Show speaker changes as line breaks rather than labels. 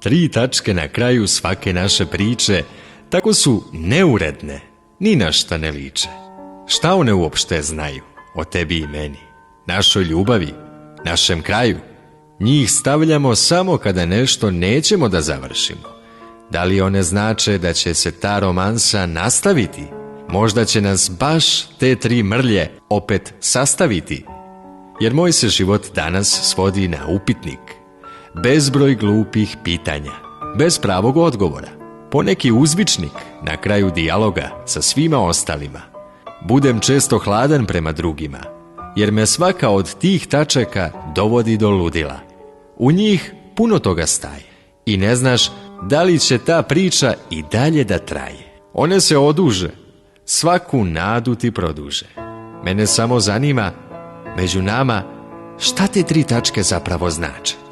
3 tačke na kraju svake naše priče tako su neuredne, ni na šta ne liče. Šta one uopšte znaju o tebi i meni, našoj ljubavi, našem kraju? Njih stavljamo samo kada nešto nećemo da završimo. Da li one znače da će se ta romansa nastaviti? Možda će nas baš te 3 mrlje opet sastaviti. Jer moj se život danas svodi na upitnik. Bezbroj glupih pitanja, bez pravog odgovora. Poneki uzvičnik na kraju dijaloga sa svima ostalima. Budem često hladan prema drugima, jer me svaka od tih tačaka dovodi do ludila. U njih puno toga staje i ne znaš da li će ta priča i dalje da traje. One se oduže, svaku nadu ti produže. Mene samo zanima, među nama, šta te 3 tačke zapravo znače?